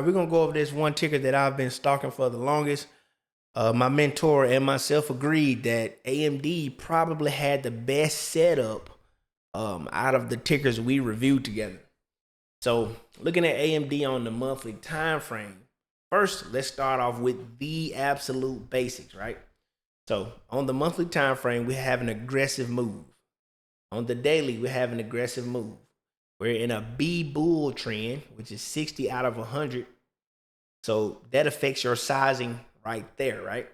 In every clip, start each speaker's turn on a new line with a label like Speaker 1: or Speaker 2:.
Speaker 1: right, we're gonna go over this one ticker that I've been stalking for the longest. My mentor and myself agreed that AMD probably had the best setup out of the tickers we reviewed together. So looking at AMD on the monthly time frame, first let's start off with the absolute basics, right? So on the monthly time frame, we have an aggressive move. On the daily, we have an aggressive move. We're in a B bull trend, which is 60 out of 100. So that affects your sizing right there, right?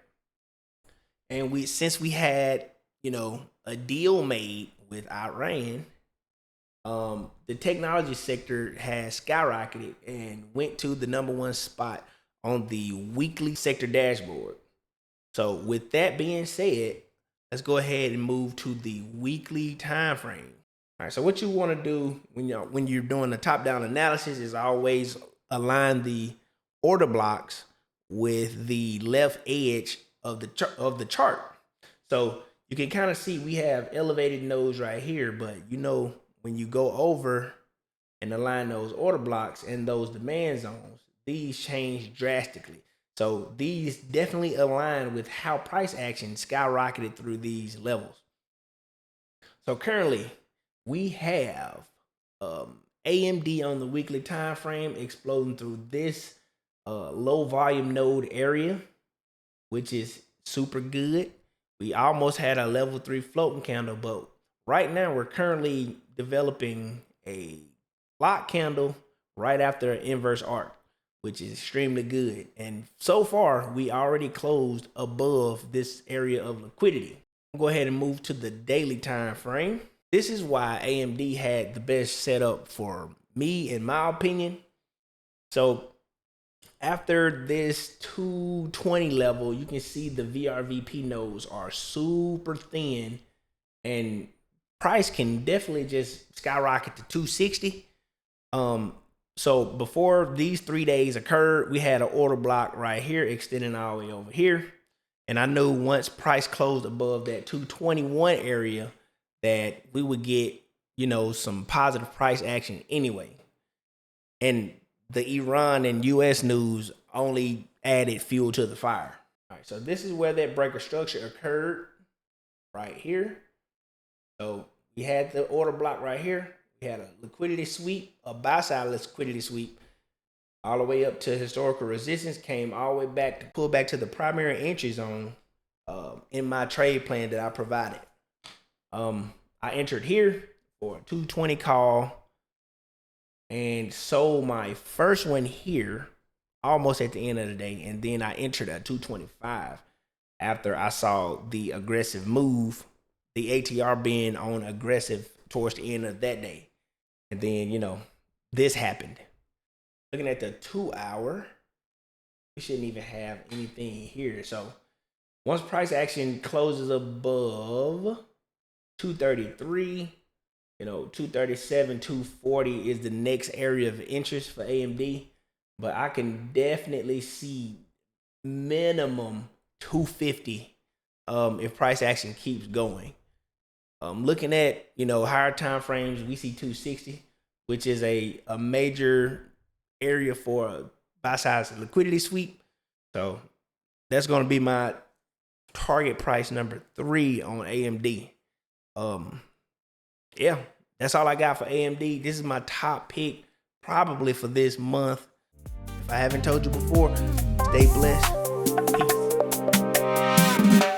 Speaker 1: And since we had, a deal made with Iran, the technology sector has skyrocketed and went to the #1 spot on the weekly sector dashboard. So with that being said, let's go ahead and move to the weekly time frame. All right, so what you want to do when you're doing the top-down analysis is always align the order blocks with the left edge of the chart. So you can kind of see we have elevated nodes right here, but when you go over and align those order blocks and those demand zones, these change drastically. So these definitely align with how price action skyrocketed through these levels. So currently we have AMD on the weekly time frame exploding through this low volume node area, which is super good. We almost had a level 3 floating candle, but right now we're currently developing a lock candle right after an inverse arc, which is extremely good. And so far, we already closed above this area of liquidity. I'll go ahead and move to the daily time frame. This is why AMD had the best setup for me, in my opinion. So after this 220 level, you can see the VRVP nodes are super thin, and price can definitely just skyrocket to 260. So before these 3 days occurred, we had an order block right here extending all the way over here. And I knew once price closed above that 221 area that we would get, some positive price action anyway. And the Iran and US news only added fuel to the fire. All right, so this is where that breaker structure occurred right here. So we had the order block right here. We had a liquidity sweep, a buy side liquidity sweep, all the way up to historical resistance, came all the way back to pull back to the primary entry zone in my trade plan that I provided. I entered here for a 220 call and sold my first one here almost at the end of the day. And then I entered at 225 after I saw the aggressive move, the ATR being on aggressive towards the end of that day. And then, this happened. Looking at the 2 hour, we shouldn't even have anything here. So once price action closes above 233, 237, 240 is the next area of interest for AMD. But I can definitely see minimum 250 if price action keeps going. Looking at, higher time frames, we see 260, which is a major area for a buy side liquidity sweep. So that's going to be my target price number 3 on AMD. Yeah, that's all I got for AMD. This is my top pick probably for this month. If I haven't told you before, stay blessed. Peace.